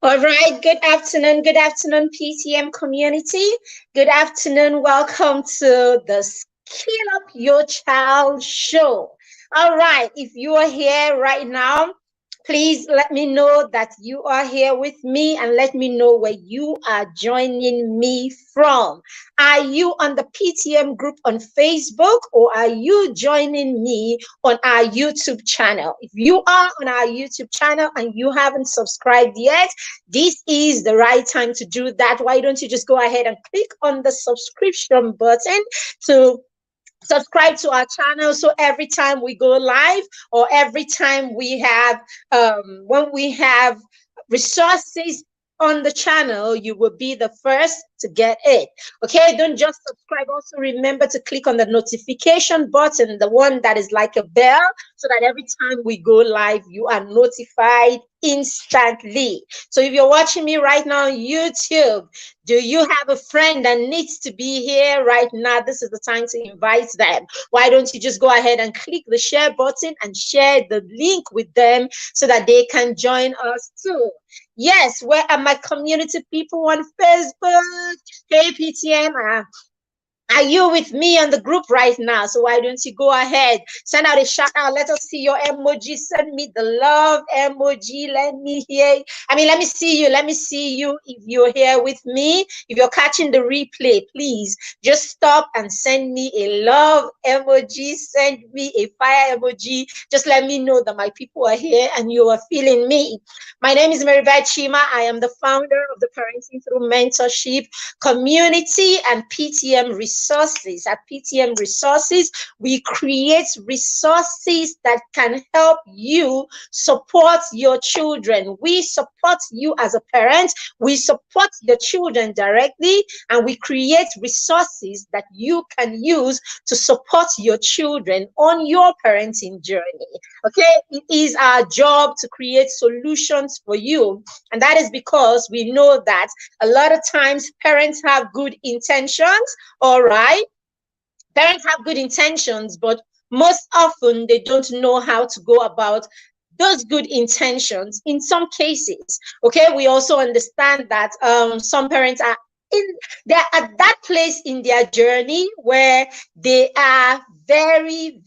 All right, good afternoon, PTM community. Good afternoon, welcome to the Skill Up Your Child show. All right, if you are here right now, please let me know that you are here with me and let me know where you are joining me from. Are you on the PTM group on Facebook or are you joining me on our YouTube channel? If you are on our YouTube channel and you haven't subscribed yet, this is the right time to do that. Why don't you just go ahead and click on the subscription button to subscribe to our channel, so every time we go live or every time we have when we have resources on the channel, you will be the first to get it. Okay, don't just subscribe, also remember to click on the notification button, the one that is like a bell, so that every time we go live you are notified instantly. So if you're watching me right now on YouTube, do you have a friend that needs to be here right now? This is the time to invite them. Why don't you just go ahead and click the share button and share the link with them so that they can join us too? Yes, where are my community people on Facebook? Hey, PTM, are you with me on the group right now? So why don't you go ahead, send out a shout out. Let us see your emoji. Send me the love emoji. Let me hear. Let me see you. Let me see you. If you're here with me, if you're catching the replay, please just stop and send me a love emoji. Send me a fire emoji. Just let me know that my people are here and you are feeling me. My name is Maribeth Chima. I am the founder of the Parenting Through Mentorship community and PTM resources. At PTM resources, we create resources that can help you support your children. We support you as a parent, we support your children directly, and we create resources that you can use to support your children on your parenting journey. Okay, it is our job to create solutions for you, and that is because we know that a lot of times parents have good intentions. All right, parents have good intentions, but most often they don't know how to go about those good intentions in some cases. Okay, we also understand that some parents are in they're at that place in their journey where they are very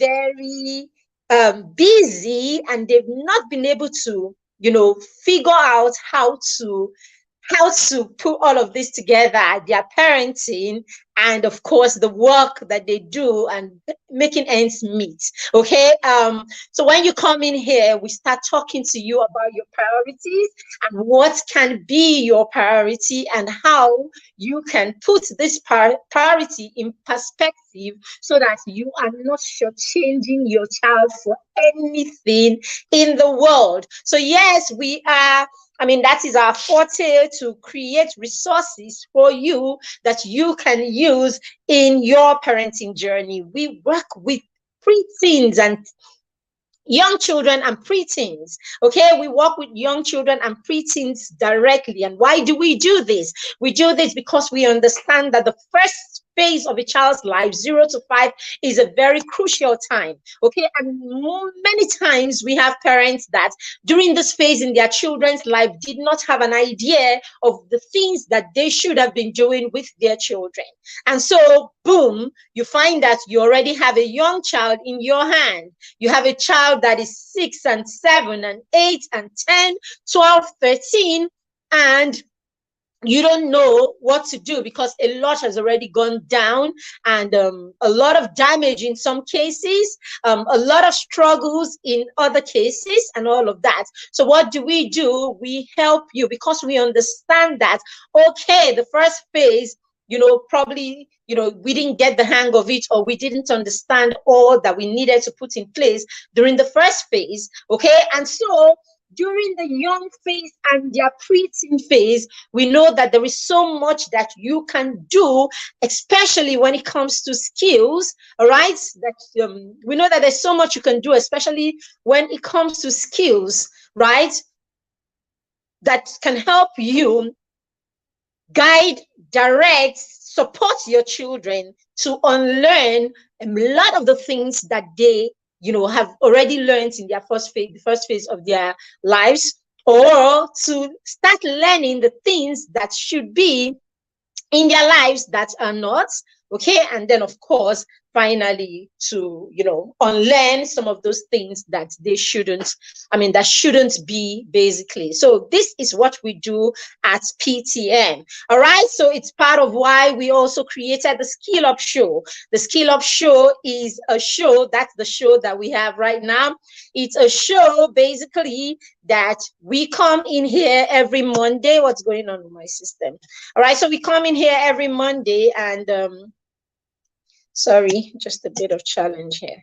busy and they've not been able to figure out how to put all of this together, their parenting, and of course the work that they do and making ends meet. Okay, so when you come in here, we start talking to you about your priorities and what can be your priority and how you can put this priority in perspective so that you are not shortchanging your child for anything in the world. So yes, we are, that is our forte, to create resources for you that you can use in your parenting journey. We work with preteens and young children and preteens. Okay, we work with young children and preteens directly. And why do we do this? We do this because we understand that the first phase of a child's life, 0 to 5, is a very crucial time. Okay, and many times we have parents that during this phase in their children's life did not have an idea of the things that they should have been doing with their children. And so, boom, you find that you already have a young child in your hand. You have a child that is 6 and 7 and 8 and 10, 12, 13, and you don't know what to do because a lot has already gone down, and a lot of damage in some cases, a lot of struggles in other cases, and all of that. So what do? We help you because we understand that, okay, the first phase, probably, we didn't get the hang of it, or we didn't understand all that we needed to put in place during the first phase. Okay, and so during the young phase and their preteen phase, we know that there is so much that you can do, especially when it comes to skills. All right, that we know that there's so much you can do, especially when it comes to skills, right, that can help you guide, direct, support your children to unlearn a lot of the things that they have already learned in their first phase, the first phase of their lives. or to start learning the things that should be in their lives that are not. Okay, and then of course finally to unlearn some of those things that they shouldn't, that shouldn't be, basically. So this is what we do at PTM. All right, so it's part of why we also created the Skill Up Show. The Skill Up Show is a show, that's the show that we have right now. It's a show basically that we come in here every Monday. What's going on with my system? All right, so we come in here every Monday and sorry, just a bit of challenge here.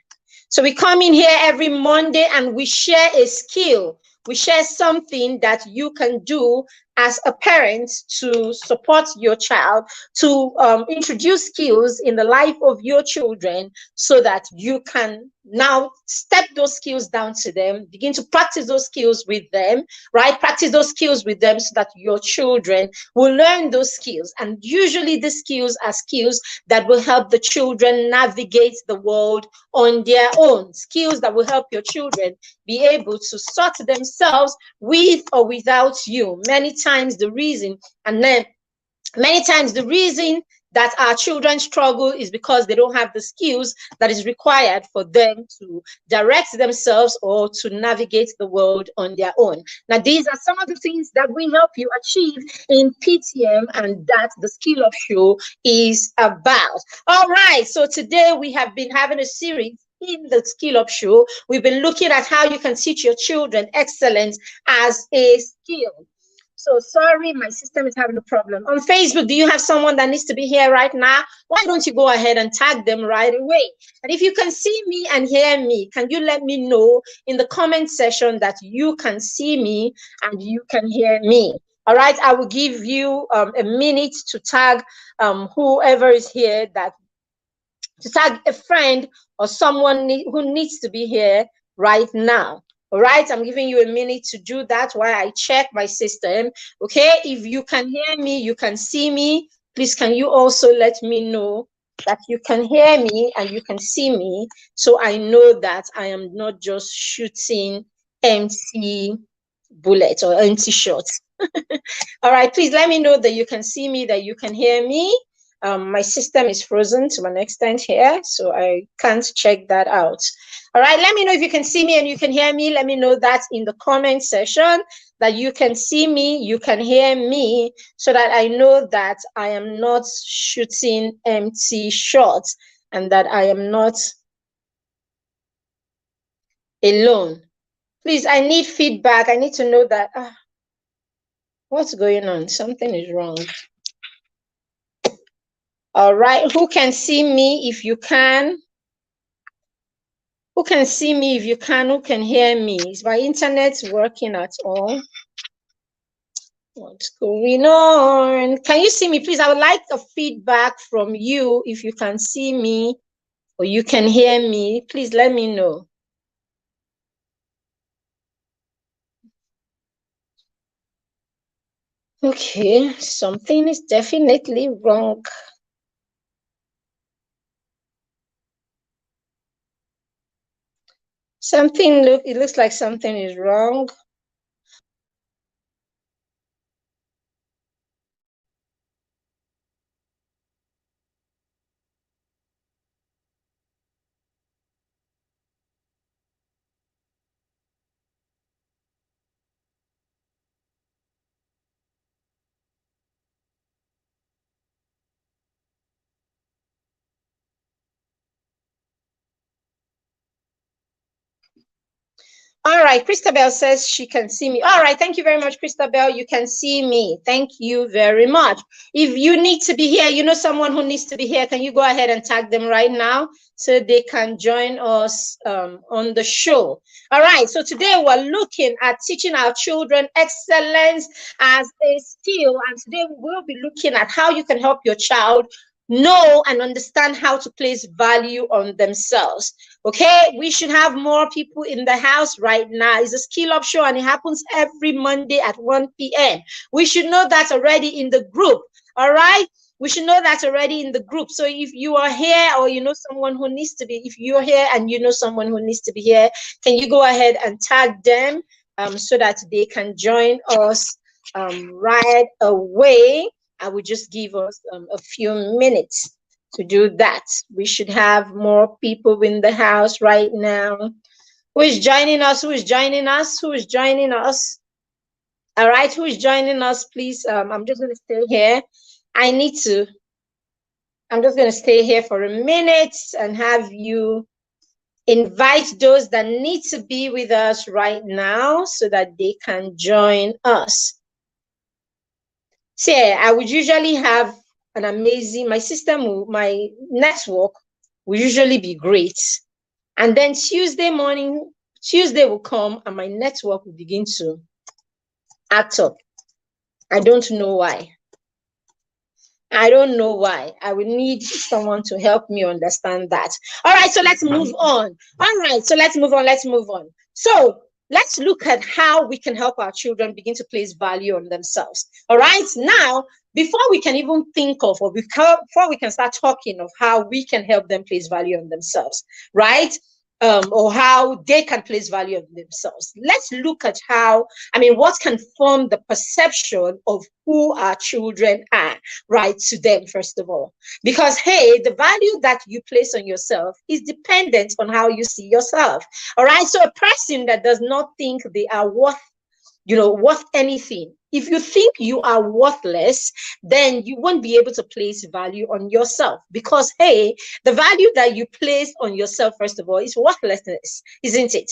So we come in here every Monday and we share a skill. We share something that you can do as a parent to support your child, to introduce skills in the life of your children so that you can now step those skills down to them, begin to practice those skills with them, right? Practice those skills with them so that your children will learn those skills. And usually the skills are skills that will help the children navigate the world on their own, skills that will help your children be able to sort themselves with or without you. Many times the reason that our children struggle is because they don't have the skills that is required for them to direct themselves or to navigate the world on their own. Now, these are some of the things that we help you achieve in PTM, and that the Skill Up Show is about. All right, so today we have been having a series in the Skill Up Show. We've been looking at how you can teach your children excellence as a skill. So sorry, my system is having a problem. On Facebook, do you have someone that needs to be here right now? Why don't you go ahead and tag them right away? And if you can see me and hear me, can you let me know in the comment section that you can see me and you can hear me? All right, I will give you a minute to tag whoever is here, to tag a friend or someone who needs to be here right now. All right, I'm giving you a minute to do that while I check my system. Okay, if you can hear me, you can see me, please can you also let me know that you can hear me and you can see me, so I know that I am not just shooting empty bullets or empty shots. All right, please let me know that you can see me, that you can hear me. My system is frozen to an extent here, so I can't check that out. All right, let me know if you can see me and you can hear me. Let me know that in the comment section, that you can see me, you can hear me, so that I know that I am not shooting empty shots and that I am not alone. Please, I need feedback. I need to know that, what's going on? Something is wrong. All right, who can see me if you can? Who can see me if you can? Who can hear me? Is my internet working at all? What's going on? Can you see me? Please, I would like a feedback from you if you can see me or you can hear me. Please let me know. Okay, something is definitely wrong. It looks like something is wrong. All right, Christabel says she can see me. All right, thank you very much, Christabel. You can see me. Thank you very much. If you need to be here, you know someone who needs to be here, can you go ahead and tag them right now so they can join us on the show? All right, so today we're looking at teaching our children excellence as a skill. And today we'll be looking at how you can help your child know and understand how to place value on themselves. Okay, we should have more people in the house right now. It's a Skill Up Show and it happens every Monday at 1 p.m. We should know that already in the group. All right, we should know that already in the group. So if you are here or you know someone who needs to be, if you're here and you know someone who needs to be here, can you go ahead and tag them? so that they can join us right away. I will just give us a few minutes to do that. We should have more people in the house right now. Who is joining us? Who is joining us? Who is joining us? All right, who is joining us, please? I'm just going to stay here. I'm just going to stay here for a minute and have you invite those that need to be with us right now so that they can join us. So I would usually have an amazing, my network will usually be great. And then Tuesday will come and my network will begin to act up. I don't know why. I don't know why. I will need someone to help me understand that. All right, so let's move on. Let's move on. So let's look at how we can help our children begin to place value on themselves. All right, now, before we can even think of, or before we can start talking of how we can help them place value on themselves, right? Or how they can place value on themselves. Let's look at what can form the perception of who our children are, right, to them, first of all. Because, hey, the value that you place on yourself is dependent on how you see yourself. All right, so a person that does not think they are worth anything. If you think you are worthless, then you won't be able to place value on yourself because, hey, the value that you place on yourself, first of all, is worthlessness, isn't it?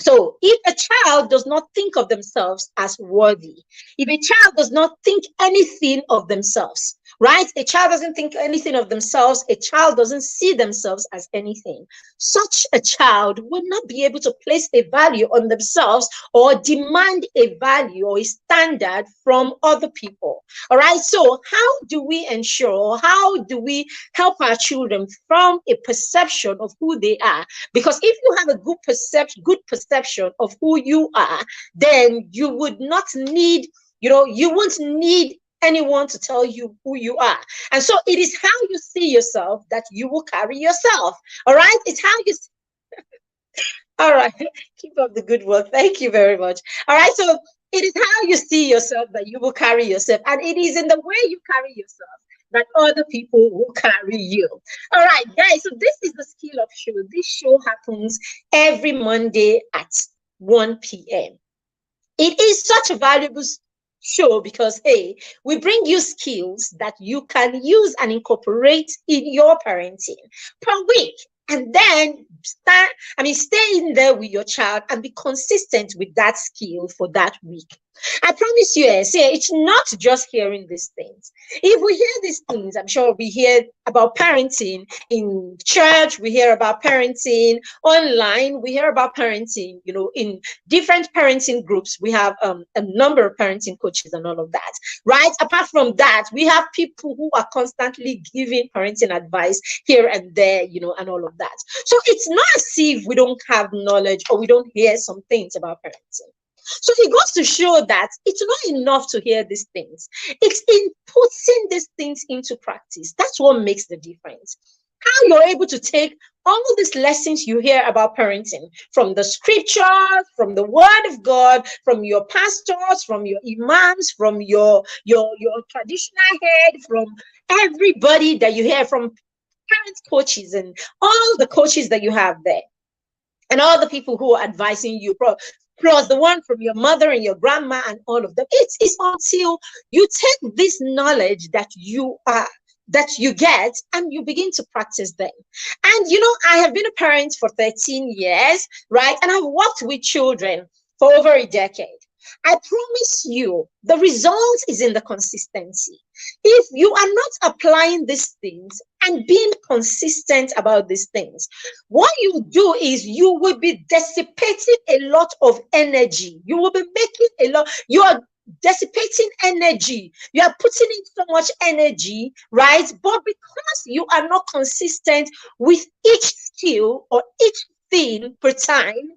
So if a child does not think of themselves as worthy, if a child does not think anything of themselves, right? A child doesn't think anything of themselves. A child doesn't see themselves as anything. Such a child will not be able to place a value on themselves or demand a value or a standard from other people. All right. So how do we ensure, how do we help our children from a perception of who they are? Because if you have a good perception of who you are, then you would not need, you won't need anyone to tell you who you are. And so it is how you see yourself that you will carry yourself. All right. It's how you all right. Keep up the good work. Thank you very much. All right. So it is how you see yourself that you will carry yourself. And it is in the way you carry yourself that other people will carry you. All right, guys. So this is the Skill Up Show. This show happens every Monday at 1 p.m. It is such a valuable show because, hey, we bring you skills that you can use and incorporate in your parenting per week. And then stay in there with your child and be consistent with that skill for that week. I promise you, it's not just hearing these things. If we hear these things, I'm sure we hear about parenting in church, we hear about parenting online, we hear about parenting, in different parenting groups. We have a number of parenting coaches and all of that, right? Apart from that, we have people who are constantly giving parenting advice here and there, and all of that. So it's not as if we don't have knowledge or we don't hear some things about parenting. So it goes to show that it's not enough to hear these things. It's in putting these things into practice. That's what makes the difference. How you're able to take all these lessons you hear about parenting from the scriptures, from the word of God, from your pastors, from your imams, from your traditional head, from everybody that you hear from parent coaches and all the coaches that you have there and all the people who are advising you, plus the one from your mother and your grandma and all of them. It's until you take this knowledge that you get and you begin to practice them. And I have been a parent for 13 years, right? And I've worked with children for over a decade. I promise you, the result is in the consistency. If you are not applying these things and being consistent about these things, what you do is you will be dissipating a lot of energy. You will be making you are dissipating energy. You are putting in so much energy, right? But because you are not consistent with each skill or each thing per time,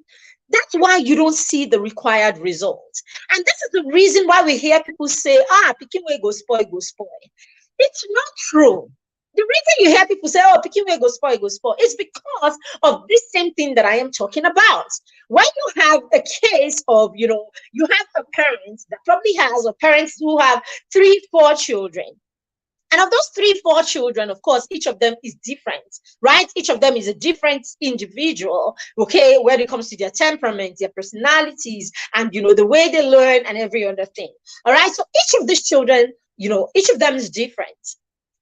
that's why you don't see the required results. And this is the reason why we hear people say, pikin wey go spoil, go spoil. It's not true. The reason you hear people say, pikin wey go spoil, go spoil, it's because of this same thing that I am talking about. when you have a case of, you have a parent that probably has, or parents who have 3, 4 children. And of those 3, 4 children, of course, each of them is different, right? Each of them is a different individual, okay, when it comes to their temperament, their personalities, and, the way they learn and every other thing. All right. So each of these children, each of them is different.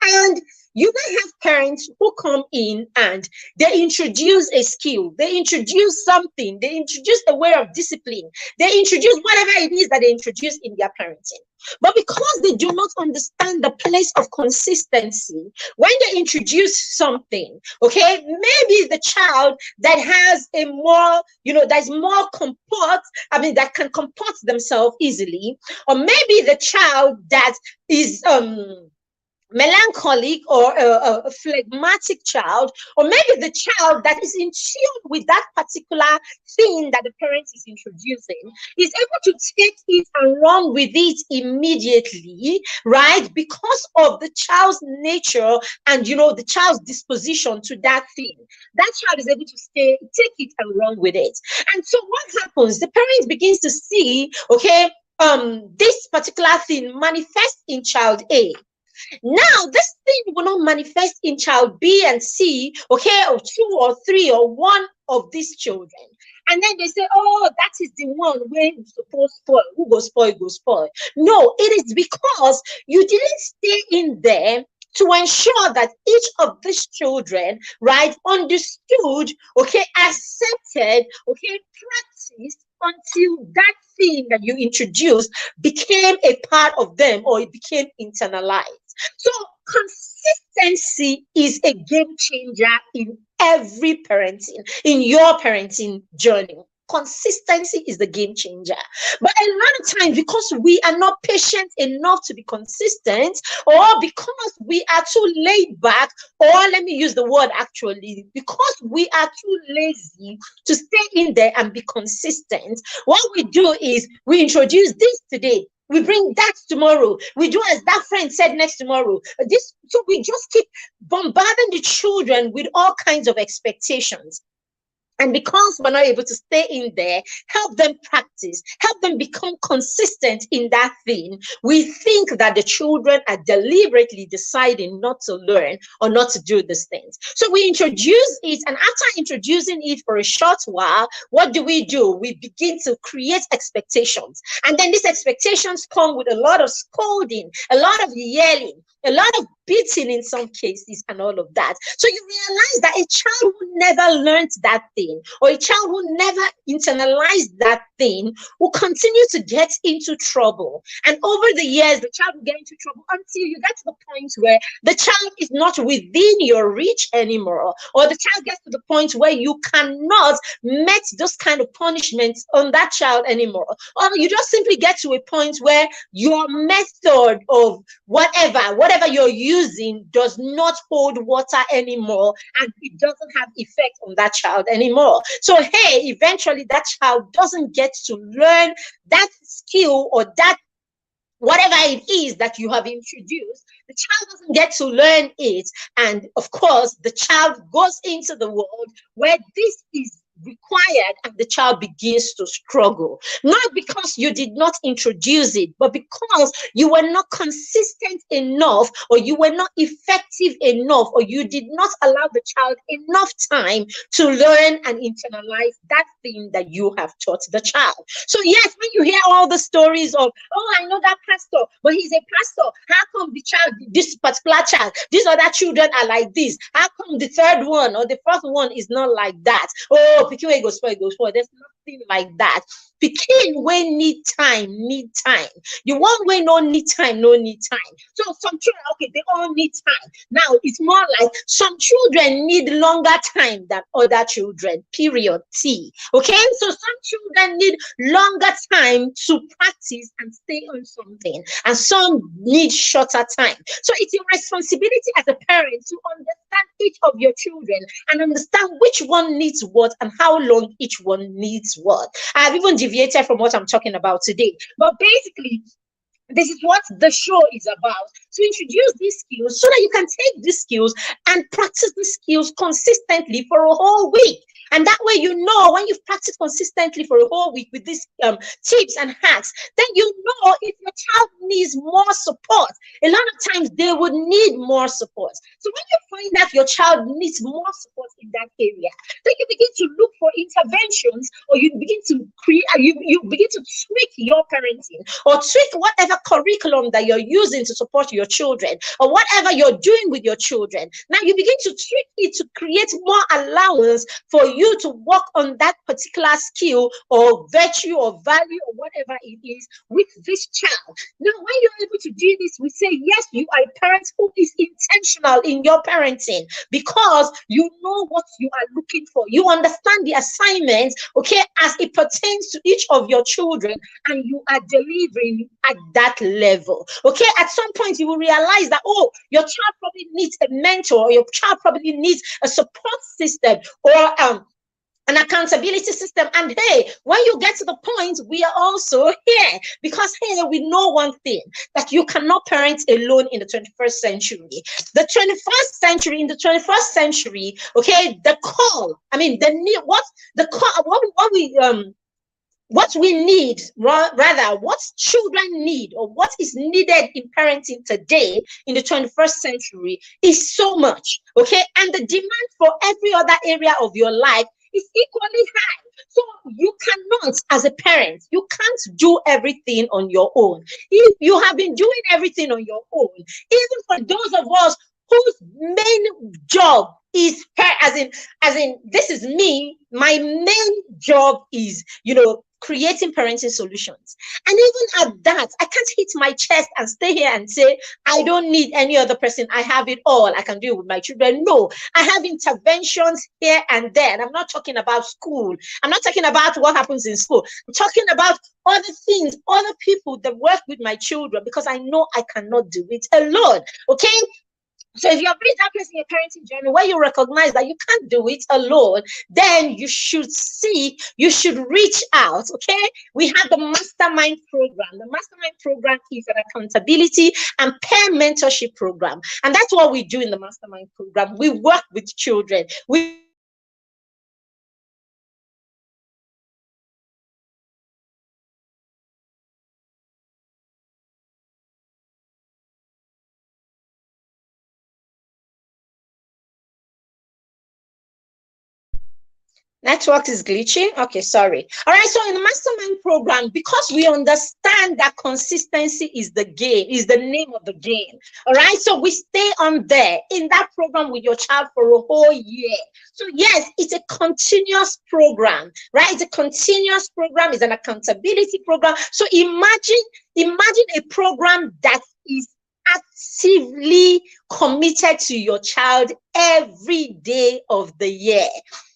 And you may have parents who come in and they introduce a skill, they introduce something, they introduce a way of discipline, they introduce whatever it is that they introduce in their parenting. But because they do not understand the place of consistency, when they introduce something, okay, maybe the child that has a more, that's more that can comport themselves easily, or maybe the child that is melancholic or a phlegmatic child, or maybe the child that is in tune with that particular thing that the parent is introducing, is able to take it and run with it immediately, right? Because of the child's nature and, the child's disposition to that thing. That child is able to take it and run with it. And so what happens? The parent begins to see, okay, this particular thing manifests in child A. Now, this thing will not manifest in child B and C, okay, or 2 or 3 or 1 of these children. And then they say, oh, that is the one where you supposed to spoil. Who go spoil, go spoil. No, it is because you didn't stay in there to ensure that each of these children, right, understood, okay, accepted, okay, practiced until that thing that you introduced became a part of them, or it became internalized. So consistency is a game changer in every parenting, in your parenting journey. Consistency is the game changer. But a lot of times, because we are not patient enough to be consistent, or because we are too laid back, or let me use the word actually, because we are too lazy to stay in there and be consistent, what we do is we introduce this today, we bring that tomorrow, we do as that friend said next tomorrow. So we just keep bombarding the children with all kinds of expectations. And because we're not able to stay in there, help them practice, help them become consistent in that thing, we think that the children are deliberately deciding not to learn or not to do these things. So we introduce it, and after introducing it for a short while, what do? We begin to create expectations. And then these expectations come with a lot of scolding, a lot of yelling, a lot of beating in some cases, and all of that. So you realize that a child who never learned that thing, or a child who never internalized that thing, will continue to get into trouble. And over the years, the child will get into trouble until you get to the point where the child is not within your reach anymore, or the child gets to the point where you cannot met those kind of punishments on that child anymore, or you just simply get to a point where your method of whatever you're using does not hold water anymore, and it doesn't have effect on that child anymore. So hey, eventually that child doesn't get to learn that skill, or that whatever it is that you have introduced. The child doesn't get to learn it, and of course the child goes into the world where this is required, and the child begins to struggle, not because you did not introduce it, but because you were not consistent enough, or you were not effective enough, or you did not allow the child enough time to learn and internalize that thing that you have taught the child. So yes, when you hear all the stories of, oh, I know that pastor, but he's a pastor, how come the child, this particular child, these other children are like this, how come the third one or the fourth one is not like that? Oh, pikin wey go spoil, go spoil. There's nothing like that. Pikin wey need time, need time. The one wey no need time, no need time. So some children, okay, they all need time. Now it's more like some children need longer time than other children. Period. T. Okay, so some children need longer time to practice and stay on something, and some need shorter time. So it's your responsibility as a parent to understand each of your children and understand which one needs what and how long each one needs what. I've even deviated from what I'm talking about today, but basically this is what the show is about, to introduce these skills so that you can take these skills and practice the skills consistently for a whole week. And that way, you know, when you've practiced consistently for a whole week with these tips and hacks, then you know if your child needs more support. A lot of times they would need more support. So when you find that your child needs more support in that area, then you begin to look for interventions, or you begin to create, you begin to tweak your parenting, or tweak whatever curriculum that you're using to support your children, or whatever you're doing with your children. Now you begin to tweak it to create more allowance for you to work on that particular skill or virtue or value or whatever it is with this child. Now, when you're able to do this, we say, yes, you are a parent who is intentional in your parenting, because you know what you are looking for. You understand the assignments, okay, as it pertains to each of your children, and you are delivering at that level. Okay, at some point you will realize that, oh, your child probably needs a mentor, or your child probably needs a support system, or an accountability system. And hey, when you get to the point, we are also here, because hey, we know one thing, that you cannot parent alone in the 21st century. The 21st century, in the 21st century, okay, the call, I mean, the need, what the call, what we need, rather, what children need, or what is needed in parenting today in the 21st century is so much, okay? And the demand for every other area of your life is equally high. So you cannot, as a parent, you can't do everything on your own. If you have been doing everything on your own, even for those of us whose main job is, as in this is me, my main job is, creating parenting solutions. And even at that, I can't hit my chest and stay here and say, I don't need any other person. I have it all. I can do it with my children. No, I have interventions here and there. And I'm not talking about school. I'm not talking about what happens in school. I'm talking about other things, other people that work with my children, because I know I cannot do it alone. Okay? So if you're reached that place in your parenting journey where you recognize that you can't do it alone, then you should reach out, okay? We have the Mastermind program. The Mastermind program is an accountability and peer mentorship program. And that's what we do in the Mastermind program. We work with children. We Network is glitchy. Okay, sorry. All right, so in the Mastermind program, because we understand that consistency is the game, is the name of the game. All right, so we stay on there in that program with your child for a whole year. So yes, it's a continuous program, right? It's a continuous program. It's an accountability program. So imagine a program that is actively committed to your child every day of the year.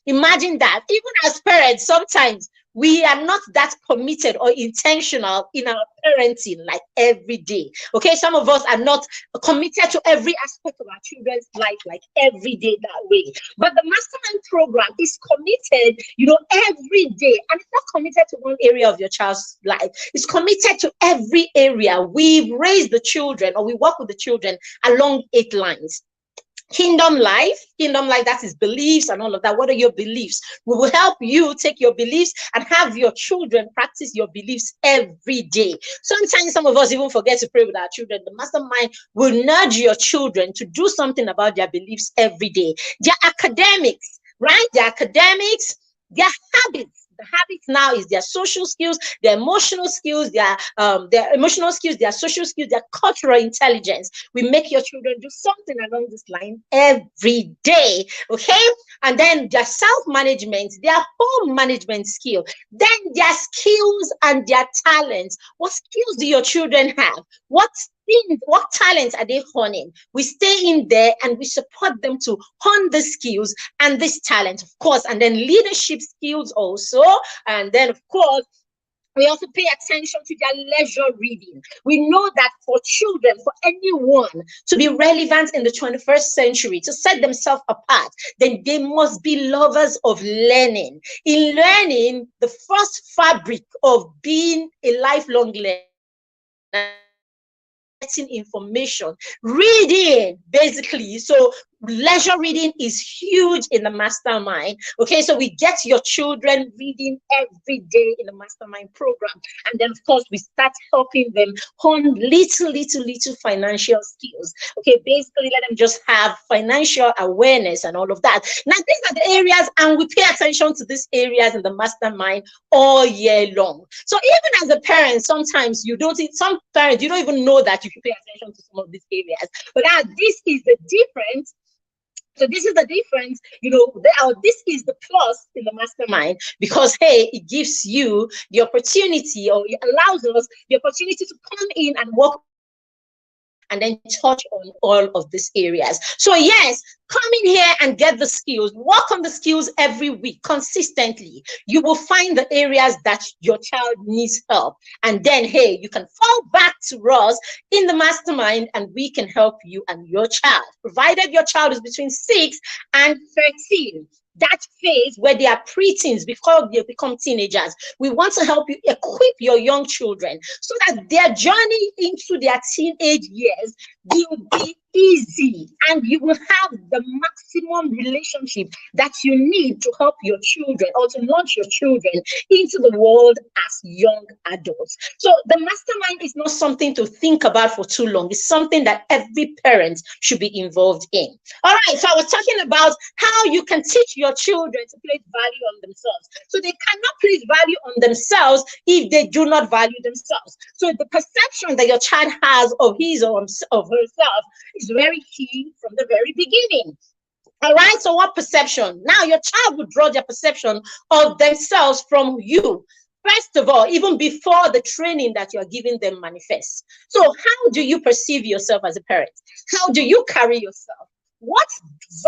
Imagine that. Even as parents, sometimes we are not that committed or intentional in our parenting, like every day. Okay, some of us are not committed to every aspect of our children's life, like every day that way. But the Mastermind program is committed, every day, and it's not committed to one area of your child's life. It's committed to every area. We raise the children, or we work with the children along 8 lines. Kingdom life, that is beliefs and all of that. What are your beliefs? We will help you take your beliefs and have your children practice your beliefs every day. Sometimes some of us even forget to pray with our children. The Mastermind will nudge your children to do something about their beliefs every day. Their academics, right? Their academics, their habits. The habits now is their social skills, their emotional skills, their emotional skills, their social skills, their cultural intelligence. We make your children do something along this line every day, okay? And then their self-management, their home management skill, then their skills and their talents. What skills do your children have? What talents are they honing? We stay in there and we support them to hone the skills and this talent, of course, and then leadership skills also. And then, of course, we also pay attention to their leisure reading. We know that for children, for anyone to be relevant in the 21st century, to set themselves apart, then they must be lovers of learning. In learning, the first fabric of being a lifelong learner, information, reading, basically. So leisure reading is huge in the mastermind. Okay, so we get your children reading every day in the mastermind program. And then, of course, we start helping them hone little financial skills. Okay, basically, let them just have financial awareness and all of that. Now, these are the areas, and we pay attention to these areas in the mastermind all year long. So, even as a parent, sometimes some parents, you don't even know that you should pay attention to some of these areas. But now, this is the difference. So this is the difference, this is the plus in the mastermind, because hey, it gives you the opportunity, or it allows us the opportunity to come in and work and then touch on all of these areas. So yes, come in here and get the skills, work on the skills every week consistently. You will find the areas that your child needs help. And then, hey, you can fall back to us in the mastermind and we can help you and your child, provided your child is between 6 and 13. That phase where they are preteens before they become teenagers. We want to help you equip your young children so that their journey into their teenage years will be easy, and you will have the maximum relationship that you need to help your children, or to launch your children into the world as young adults. So the mastermind is not something to think about for too long. It's something that every parent should be involved in. All right, so I was talking about how you can teach your children to place value on themselves. So they cannot place value on themselves if they do not value themselves. So the perception that your child has of his or of herself is very key from the very beginning. All right, so what perception? Now your child will draw their perception of themselves from you. First of all, even before the training that you're giving them manifests. So how do you perceive yourself as a parent? How do you carry yourself? What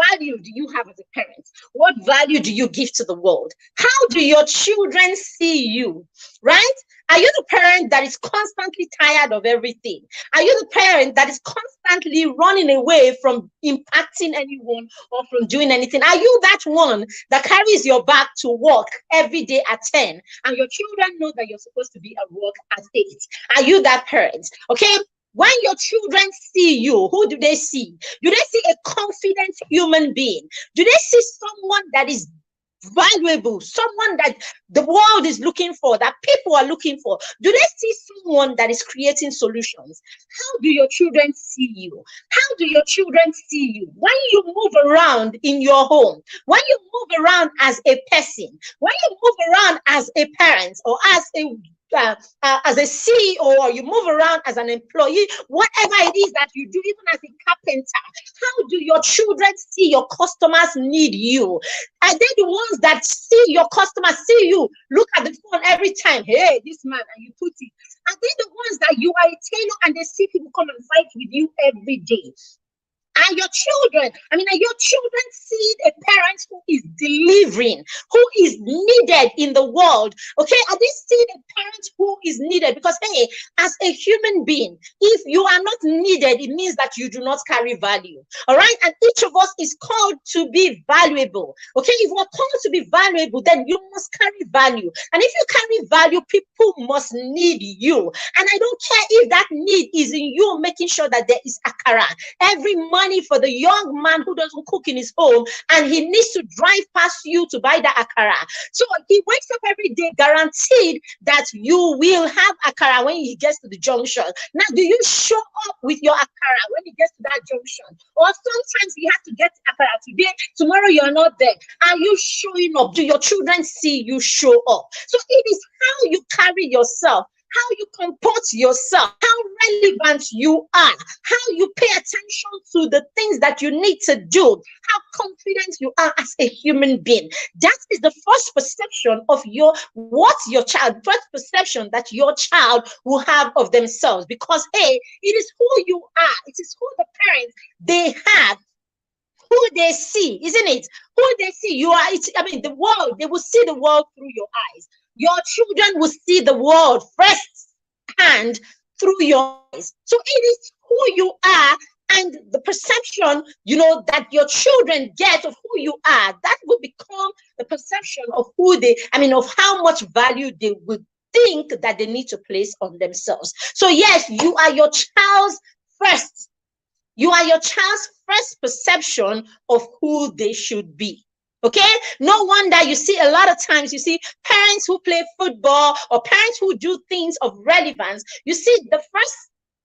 value do you have as a parent? What value do you give to the world? How do your children see you, right? Are you the parent that is constantly tired of everything? Are you the parent that is constantly running away from impacting anyone or from doing anything? Are you that one that carries your bag to work every day at 10 and your children know that you're supposed to be at work at 8? Are you that parent? Okay. When your children see you, who do they see? Do they see a confident human being? Do they see someone that is valuable, someone that the world is looking for, that people are looking for? Do they see someone that is creating solutions? How do your children see you? How do your children see you? When you move around in your home, when you move around as a person, when you move around as a parent or as a CEO, or you move around as an employee, whatever it is that you do, even as a carpenter, how do your children see your customers need you? Are they the ones that see your customers, see you, look at the phone every time, hey, this man, and you put it? Are they the ones that you are a tailor and they see people come and fight with you every day? Are your children seeing a parent who is delivering, who is needed in the world? Okay, are they seeing a parent who is needed? Because hey, as a human being, if you are not needed, it means that you do not carry value. All right, and each of us is called to be valuable. Okay, if we're called to be valuable, then you must carry value. And if you carry value, people must need you. And I don't care if that need is in you making sure that there is akara every money for the young man who doesn't cook in his home and he needs to drive past you to buy the akara. So he wakes up every day guaranteed that you will have akara when he gets to the junction. Now, do you show up with your akara when he gets to that junction? Or sometimes he has to get akara today, tomorrow you're not there. Are you showing up? Do your children see you show up? So it is how you carry yourself, how you comport yourself, how relevant you are, how you pay attention to the things that you need to do, how confident you are as a human being. That is the first perception of first perception that your child will have of themselves. Because hey, it is who you are, it is who the parents they have, who they see, isn't it? Who they see you are. The world, they will see the world through your eyes. Your children will see the world first hand through your eyes. So it is who you are, and the perception, that your children get of who you are, that will become the perception of of how much value they would think that they need to place on themselves. So yes, you are your child's first. You are your child's first perception of who they should be. Okay, no wonder you see a lot of times you see parents who play football or parents who do things of relevance. You see, the first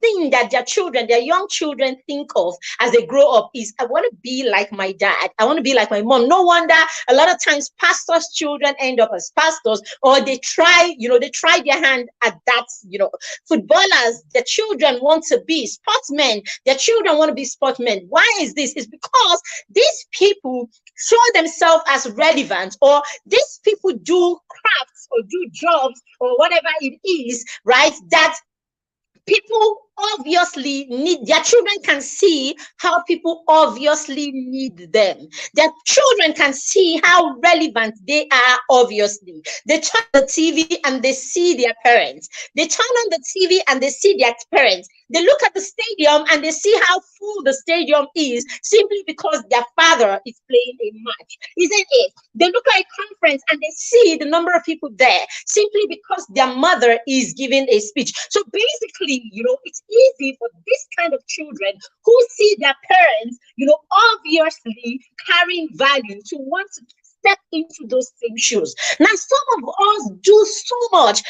thing that their children, their young children, think of as they grow up is, I want to be like my dad, I want to be like my mom. No wonder a lot of times pastors' children end up as pastors, or they try, they try their hand at that. Footballers, their children want to be sportsmen, their children want to be sportsmen. Why is this? It's because these people show themselves as relevant, or these people do crafts or do jobs or whatever it is, right? That people obviously need. Their children can see how people obviously need them. Their children can see how relevant they are, obviously. They turn on the TV and they see their parents. They turn on the TV and they see their parents. They look at the stadium and they see how full the stadium is simply because their father is playing a match, isn't it? They look at a conference and they see the number of people there simply because their mother is giving a speech. So basically, it's easy for this kind of children who see their parents, obviously carrying value, to want to step into those same shoes. Now, some of us do so much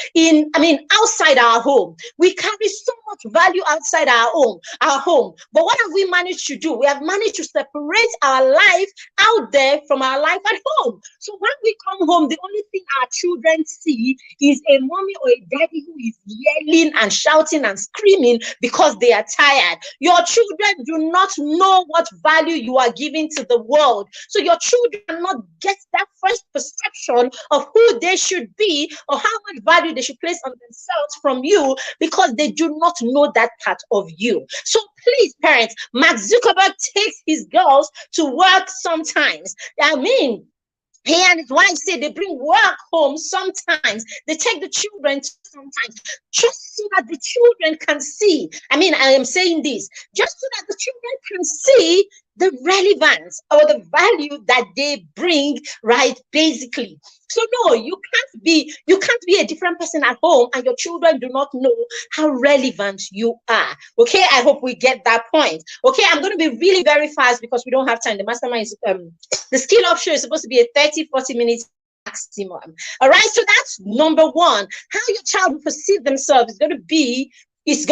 outside our home. We carry so much value outside our home. But what have we managed to do? We have managed to separate our life out there from our life at home. So when we come home, the only thing our children see is a mommy or a daddy who is yelling and shouting and screaming because they are tired. Your children do not know what value you are giving to the world. So your children are not get that first perception of who they should be or how much value they should place on themselves from you, because they do not know that part of you. So please, parents, Mark Zuckerberg takes his girls to work sometimes. He and his wife say they bring work home sometimes. They take the children sometimes, just so that the children can see. I am saying this just so that the children can see the relevance or the value that they bring, right? Basically. So no, you can't be a different person at home and your children do not know how relevant you are. Okay, I hope we get that point. Okay, I'm going to be really very fast because we don't have time. The mastermind is the skill up show is supposed to be a 30-40 minutes maximum. All right, so that's number one. How your child will perceive themselves is going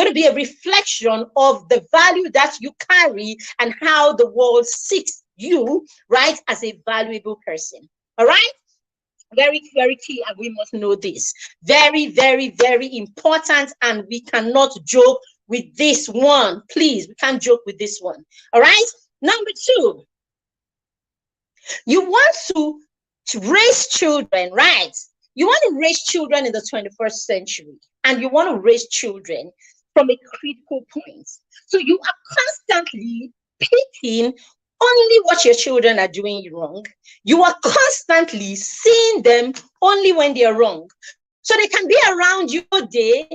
to be a reflection of the value that you carry and how the world sees you, right, as a valuable person. All right. Very, very key, and we must know this. Very, very, very important, and we cannot joke with this one. Please, we can't joke with this one. All right. Number two, you want to raise children, right? You want to raise children in the 21st century, and you want to raise children from a critical point. So you are constantly picking only what your children are doing wrong. You are constantly seeing them only when they are wrong. So they can be around you all day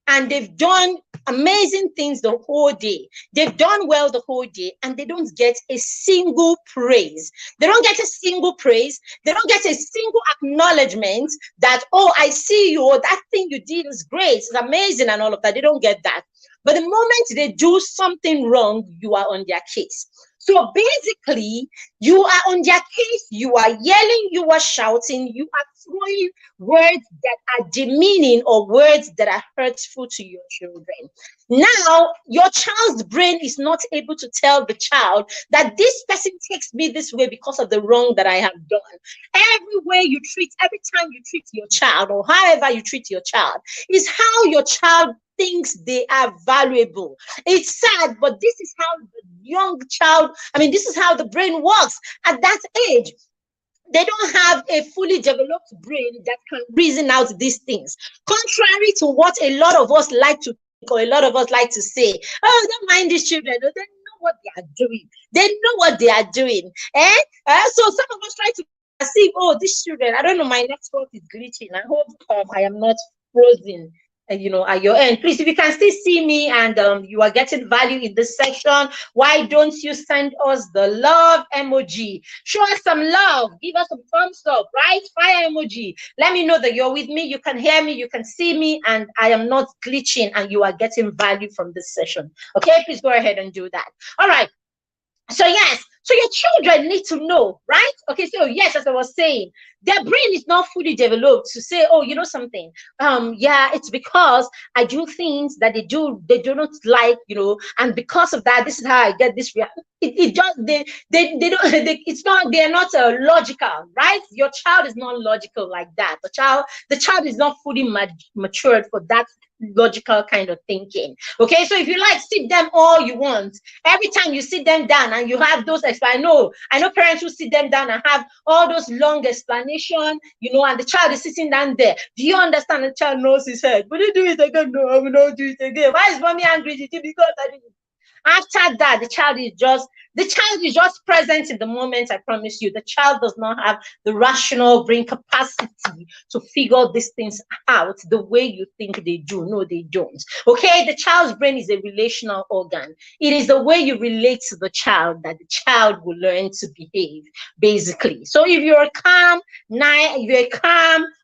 and they've done amazing things the whole day. They've done well the whole day and they don't get a single praise. They don't get a single praise. They don't get a single acknowledgement that, oh, I see you, or that thing you did is great, it's amazing and all of that. They don't get that. But the moment they do something wrong, you are on their case. So basically, you are on their case, you are yelling, you are shouting, you are throwing words that are demeaning or words that are hurtful to your children. Now, your child's brain is not able to tell the child that this person takes me this way because of the wrong that I have done. Every time you treat your child, or however you treat your child, is how your child thinks they are valuable. It's sad, but this is how the young child, this is how the brain works at that age. They don't have a fully developed brain that can reason out these things. Contrary to what a lot of us like to think, or a lot of us like to say, oh, don't mind these children. They know what they are doing. They know what they are doing. So some of us try to perceive, oh, these children, I don't know, my network is glitching. I hope I am not frozen. at your end. Please, if you can still see me and you are getting value in this section, why don't you send us the love emoji? Show us some love. Give us some thumbs up, right? Fire emoji. Let me know that you're with me. You can hear me. You can see me, and I am not glitching, and you are getting value from this session. Okay, please go ahead and do that. All right. So yes, so your children need to know, right? Okay, so yes, as I was saying, their brain is not fully developed to say, oh, you know something, yeah, it's because I do things that they do not like, and because of that, this is how I get this reaction. It just they don't it's not, they're not logical, right? Your child is not logical like that. The child is not fully matured for that logical kind of thinking. Okay, so if you like, sit them all you want. Every time you sit them down and you have those I know parents who sit them down and have all those long explanation, and the child is sitting down there. Do you understand? The child knows his head. Will you do it again? No, I will not do it again. Why is mommy angry with you? Because I did it. After that, the child is just present in the moment. I promise you, the child does not have the rational brain capacity to figure these things out the way you think they do. No, they don't. Okay, the child's brain is a relational organ. It is the way you relate to the child that the child will learn to behave, basically. So if you're calm,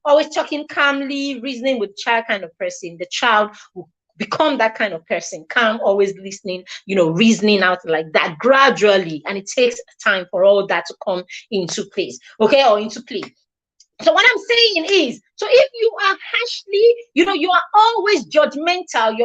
always talking calmly, reasoning with child kind of person, the child will become that kind of person, calm, always listening, reasoning out like that gradually. And it takes time for all that to come into place, okay, or into play. So what I'm saying is, so if you are harshly, you are always judgmental,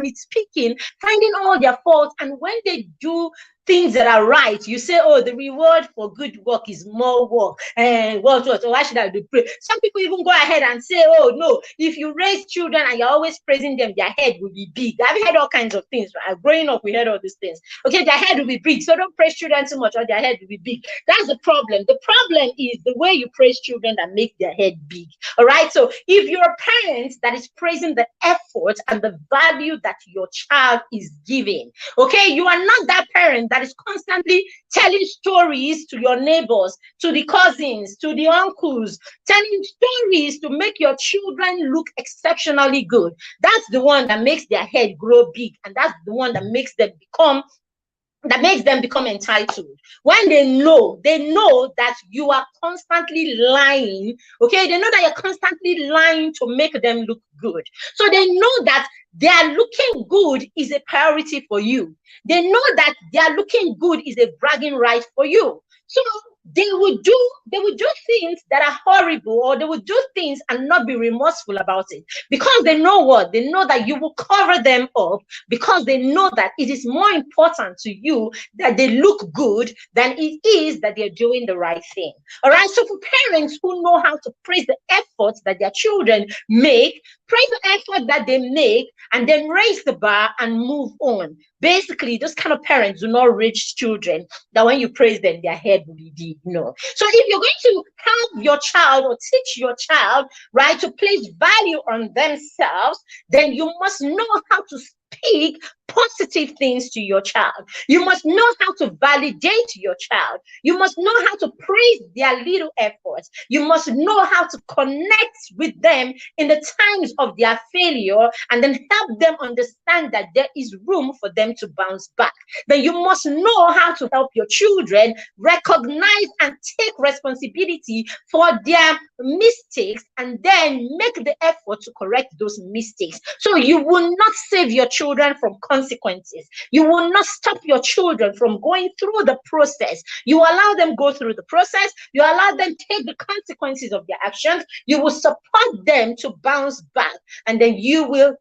nitpicking, finding all their faults, and when they do things that are right, you say, oh, the reward for good work is more work. And what? Why should I do pray? Some people even go ahead and say, oh no, if you raise children and you're always praising them, their head will be big. I've heard all kinds of things, right? Growing up, we heard all these things. Okay, their head will be big, so don't praise children too much, or their head will be big. That's the problem. The problem is the way you praise children that make their head big. All right. So if you're a parent that is praising the effort and the value that your child is giving, okay, you are not that parent that is constantly telling stories to your neighbors, to the cousins, to the uncles, telling stories to make your children look exceptionally good. That's the one that makes their head grow big, and that's the one that makes them become entitled. When they know that you are constantly lying. Okay, they know that you're constantly lying to make them look good. So they know that their looking good is a priority for you. They know that their looking good is a bragging right for you. So they would do things that are horrible, or they would do things and not be remorseful about it, because they know what? They know that you will cover them up, because they know that it is more important to you that they look good than it is that they're doing the right thing. All right. So for parents who know how to praise the efforts that their children make, praise the effort that they make, and then raise the bar and move on. Basically, those kind of parents do not raise children that when you praise them, their head will be big. No. So if you're going to help your child or teach your child, right, to place value on themselves, then you must know how to speak positive things to your child. You must know how to validate your child. You must know how to praise their little efforts. You must know how to connect with them in the times of their failure, and then help them understand that there is room for them to bounce back. Then you must know how to help your children recognize and take responsibility for their mistakes, and then make the effort to correct those mistakes. So you will not save your children from consequences. You will not stop your children from going through the process. You allow them go through the process. You allow them take the consequences of their actions. You will support them to bounce back, and then you will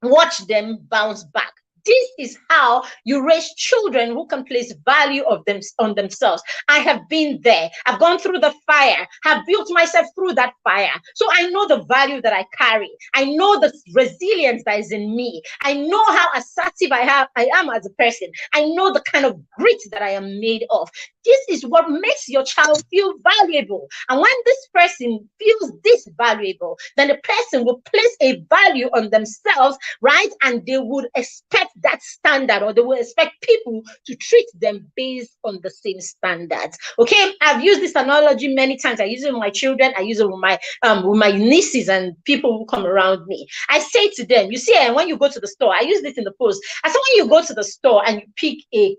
watch them bounce back. This is how you raise children who can place value on themselves. I have been there. I've gone through the fire. Have built myself through that fire. So I know the value that I carry. I know the resilience that is in me. I know how assertive I am as a person. I know the kind of grit that I am made of. This is what makes your child feel valuable. And when this person feels this valuable, then the person will place a value on themselves, right? And they would expect that standard, or they will expect people to treat them based on the same standards. Okay, I've used this analogy many times. I use it with my children. I use it with my nieces and people who come around me. I say to them, you see, and when you go to the store, I use this in the post. I say, when you go to the store and you pick a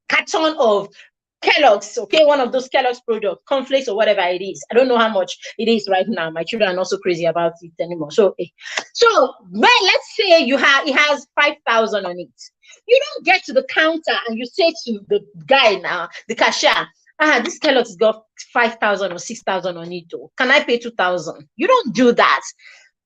carton of Kellogg's, okay, one of those Kellogg's products, cornflakes or whatever it is. I don't know how much it is right now. My children are not so crazy about it anymore. So well, let's say it has 5,000 on it. You don't get to the counter and you say to the guy now, the cashier, this Kellogg's got 5,000 or 6,000 on it. Though. Can I pay 2,000? You don't do that.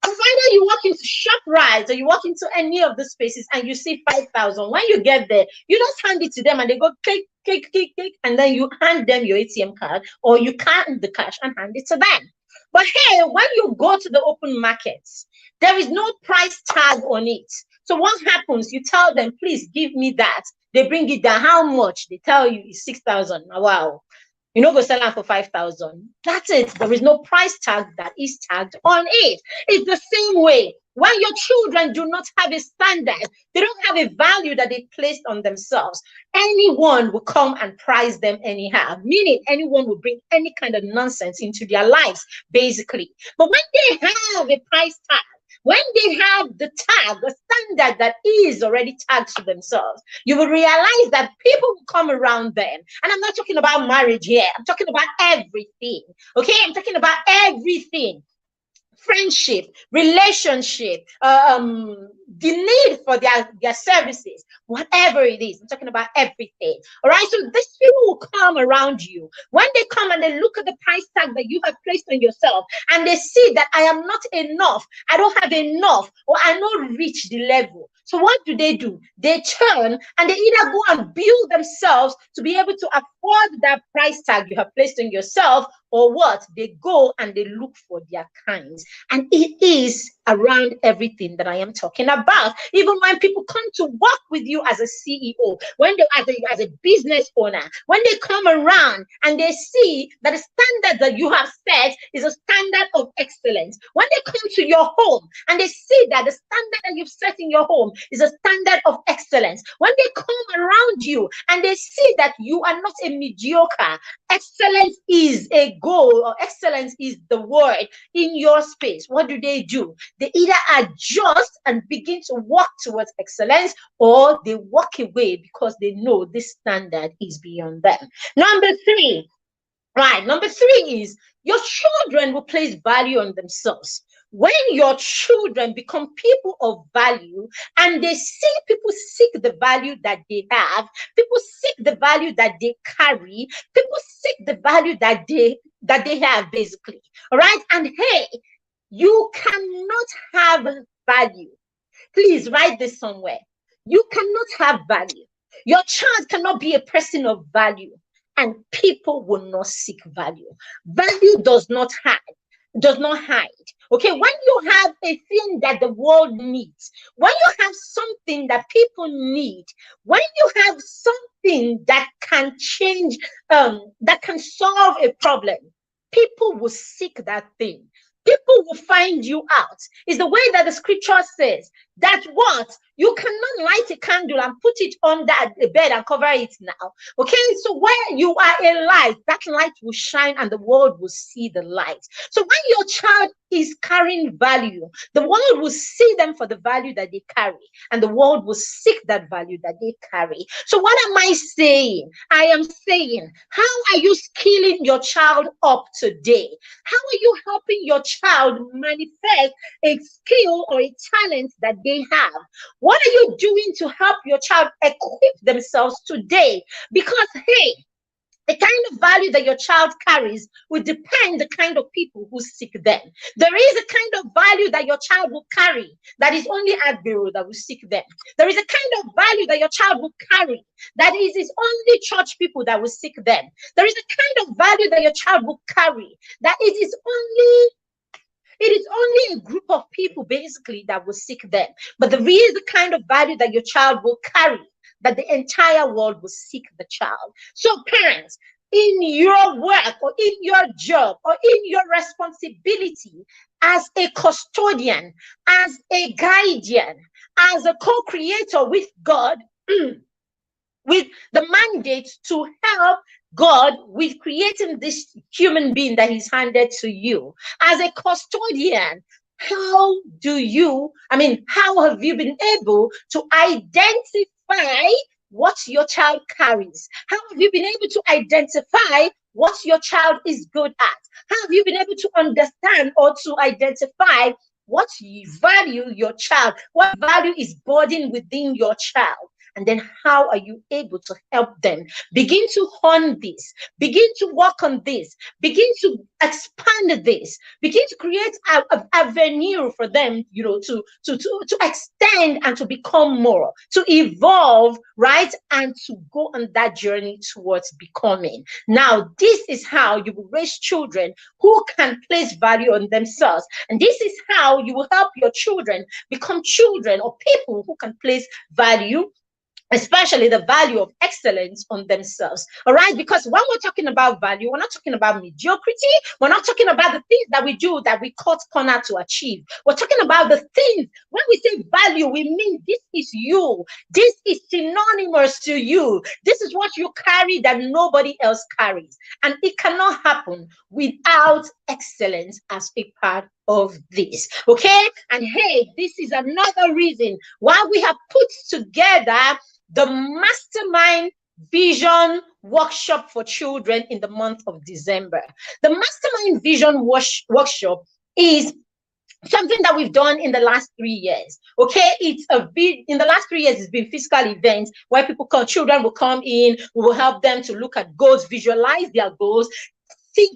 Provided you walk into ShopRite or you walk into any of the spaces and you see 5,000, when you get there, you just hand it to them and they go click, click, click, click, and then you hand them your ATM card, or you count the cash and hand it to them. But hey, when you go to the open markets, there is no price tag on it. So what happens? You tell them, please give me that. They bring it down. How much? They tell you it's 6,000. Wow. You know, go sell it for 5,000. That's it. There is no price tag that is tagged on it. It's the same way. When your children do not have a standard, they don't have a value that they placed on themselves, anyone will come and price them anyhow, meaning anyone will bring any kind of nonsense into their lives, basically. But when they have a price tag, when they have the tag, the standard that is already tagged to themselves, you will realize that people will come around them. And I'm not talking about marriage here. I'm talking about everything. Okay? I'm talking about everything. Friendship, relationship, the need for their services, whatever it is. I'm talking about everything. All right. So these people will come around you. When they come and they look at the price tag that you have placed on yourself, and they see that I am not enough, I don't have enough, or I don't reach the level. So what do? They turn and they either go and build themselves to be able to afford that price tag you have placed on yourself, or what? They go and they look for their kinds. And it is around everything that I am talking about. Even when people come to work with you as a CEO, when they as a business owner, when they come around and they see that the standard that you have set is a standard of excellence, when they come to your home and they see that the standard that you've set in your home is a standard of excellence, when they come around you and they see that you are not a mediocre, excellence is a goal, or excellence is the word in your space, what do? They either adjust and begin to work towards excellence, or they walk away because they know this standard is beyond them. Number three is your children will place value on themselves. When your children become people of value and they see people seek the value that they have, people seek the value that they carry, people seek the value that they have, basically. All right. And hey, you cannot have value. Please write this somewhere. You cannot have value. Your child cannot be a person of value, and people will not seek value. Value does not hide. Okay, when you have a thing that the world needs, when you have something that people need, when you have something that can change, that can solve a problem, people will seek that thing. People will find you out. It's the way that the scripture says that what? You cannot light a candle and put it under the bed and cover it now. Okay, so where you are a light, that light will shine and the world will see the light. So when your child is carrying value, the world will see them for the value that they carry, and the world will seek that value that they carry. So what am I saying? I am saying, how are you skilling your child up today? How are you helping your child manifest a skill or a talent that they have? What are you doing to help your child equip themselves today? Because, hey, the kind of value that your child carries will depend the kind of people who seek them. There is a kind of value that your child will carry that is only Agbero that will seek them. There is a kind of value that your child will carry that is only church people that will seek them. There is a kind of value that your child will carry that it is only a group of people, basically, that will seek them. But there is the kind of value that your child will carry that the entire world will seek the child. So parents, in your work or in your job or in your responsibility as a custodian, as a guardian, as a co-creator with God, with the mandate to help God with creating this human being that He's handed to you. As a custodian, how have you been able to identify what your child carries? How have you been able to identify what your child is good at? How have you been able to understand or to identify what value your child, what value is burdened within your child? And then how are you able to help them? Begin to hone this, begin to work on this, begin to expand this, begin to create an avenue for them, to extend and to become more, to evolve, right? And to go on that journey towards becoming. Now, this is how you will raise children who can place value on themselves. And this is how you will help your children become children or people who can place value, especially the value of excellence, on themselves. All right, because when we're talking about value, we're not talking about mediocrity. We're not talking about the things that we do that we cut corner to achieve. We're talking about the things. When we say value, we mean this is you. This is synonymous to you. This is what you carry that nobody else carries, and it cannot happen without excellence as a part of this. Okay, and hey, this is another reason why we have put together the Mastermind Vision Workshop for Children in the month of December. The Mastermind Vision Workshop is something that we've done in the last 3 years. Okay, in the last 3 years, it's been physical events where children will come in, we will help them to look at goals, visualize their goals,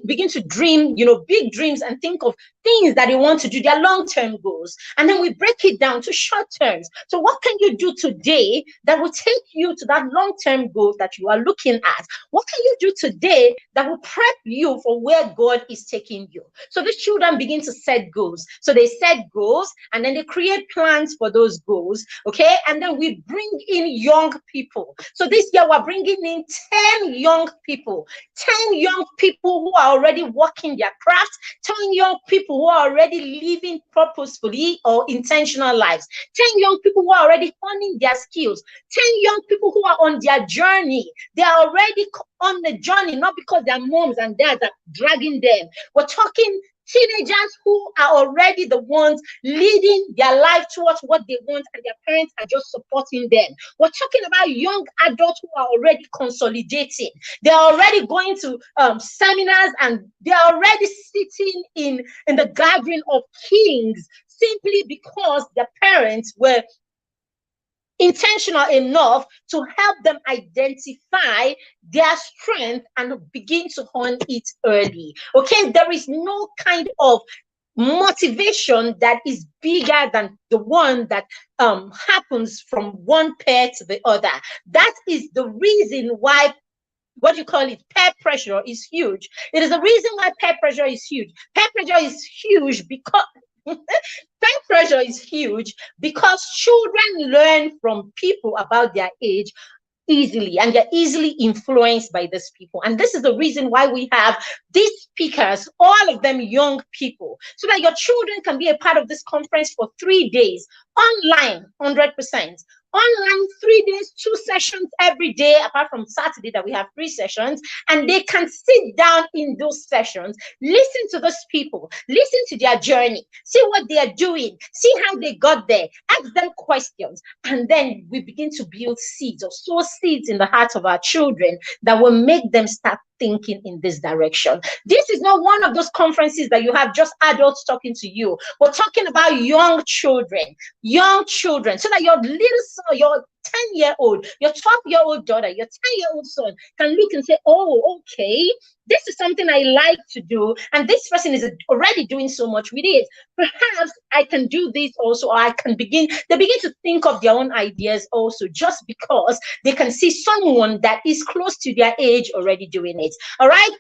begin to dream, big dreams, and think of things that they want to do, their long-term goals. And then we break it down to short terms. So what can you do today that will take you to that long-term goal that you are looking at? What can you do today that will prep you for where God is taking you? So the children begin to set goals. So they set goals and then they create plans for those goals. Okay. And then we bring in young people. So this year we're bringing in 10 young people, 10 young people who are already working their craft, 10 young people who are already living purposefully or intentional lives, 10 young people who are already honing their skills, 10 young people who are on their journey. They are already on the journey, not because their moms and dads are dragging them. We're talking teenagers who are already the ones leading their life towards what they want, and their parents are just supporting them. We're talking about young adults who are already consolidating. They're already going to seminars, and they're already sitting in the gathering of kings simply because their parents were intentional enough to help them identify their strength and begin to hone it early. Okay, there is no kind of motivation that is bigger than the one that happens from one pair to the other. That is the reason why peer pressure is huge. It is the reason why peer pressure is huge. Peer pressure is huge because peer pressure is huge because children learn from people about their age easily, and they're easily influenced by these people. And this is the reason why we have these speakers, all of them young people, so that your children can be a part of this conference for 3 days, online, 100%. Online, 3 days, 2 sessions every day, apart from Saturday that we have 3 sessions, and they can sit down in those sessions, listen to those people, listen to their journey, see what they are doing, see how they got there, ask them questions, and then we begin to build seeds or sow seeds in the hearts of our children that will make them start thinking in this direction. This is not one of those conferences that you have just adults talking to you. We're talking about young children, so that your little son, your 10-year-old, your 12-year-old daughter, your 10-year-old son can look and say, oh, okay, this is something I like to do, and this person is already doing so much with it. Perhaps I can do this also, or they begin to think of their own ideas also, just because they can see someone that is close to their age already doing it. All right.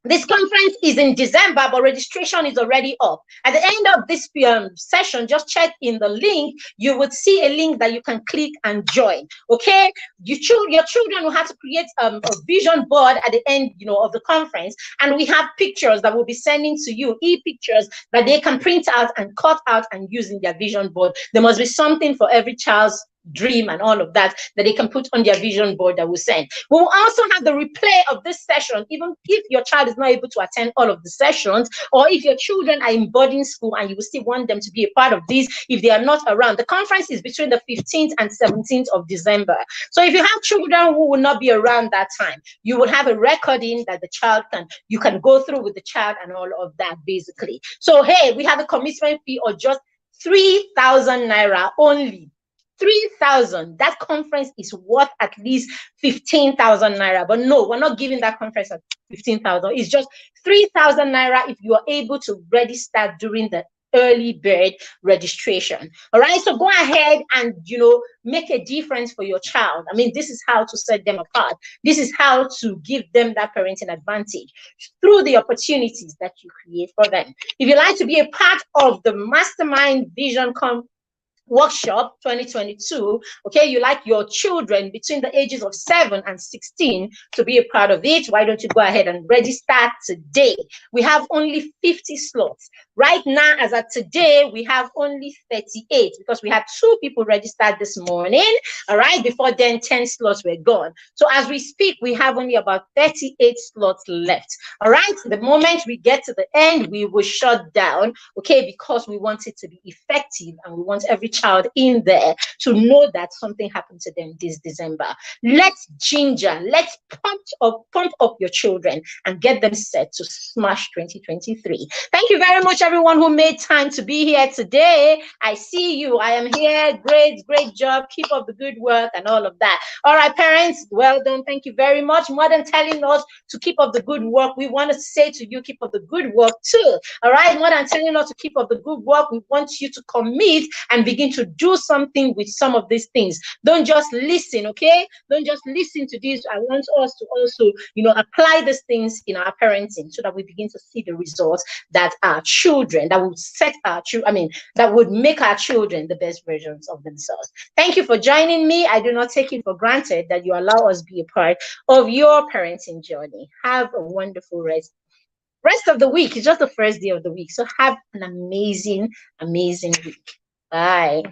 This conference is in December, but registration is already up. At the end of this session, just check in the link. You would see a link that you can click and join. Okay, your children will have to create a vision board at the end, of the conference, and we have pictures that we'll be sending to you, e-pictures that they can print out and cut out and use in their vision board. There must be something for every child's dream and all of that they can put on their vision board that we send. We will also have the replay of this session, even if your child is not able to attend all of the sessions, or if your children are in boarding school and you will still want them to be a part of this if they are not around. The conference is between the 15th and 17th of December. So if you have children who will not be around that time, you will have a recording that you can go through with the child and all of that, basically. So hey, we have a commitment fee of just 3,000 naira only. 3,000. That conference is worth at least 15,000 naira. But no, we're not giving that conference at 15,000. It's just 3,000 naira if you are able to register during the early bird registration. All right, so go ahead and make a difference for your child. I mean, this is how to set them apart. This is how to give them that parenting advantage through the opportunities that you create for them. If you'd like to be a part of the Mastermind Vision Workshop 2022, okay, you like your children between the ages of 7 and 16 to be a part of it, why don't you go ahead and register today? We have only 50 slots right now. As of today, we have only 38 because we had 2 people registered this morning. All right, before then 10 slots were gone. So as we speak, we have only about 38 slots left. All right, the moment we get to the end, we will shut down, okay, because we want it to be effective and we want every child in there to know that something happened to them this December. Let's pump up your children and get them set to smash 2023. Thank you very much, everyone who made time to be here today. I see you. I am here. Great job. Keep up the good work and all of that. All right, parents, well done. Thank you very much. More than telling us to keep up the good work, we want to say to you, keep up the good work too. All right, more than telling us to keep up the good work, we want you to commit and begin to do something with some of these things. Don't just listen, okay? Don't just listen to this. I want us to also, apply these things in our parenting so that we begin to see the results that our children, that would that would make our children the best versions of themselves. Thank you for joining me. I do not take it for granted that you allow us be a part of your parenting journey. Have a wonderful rest of the week. It's just the first day of the week. So have an amazing week. Bye.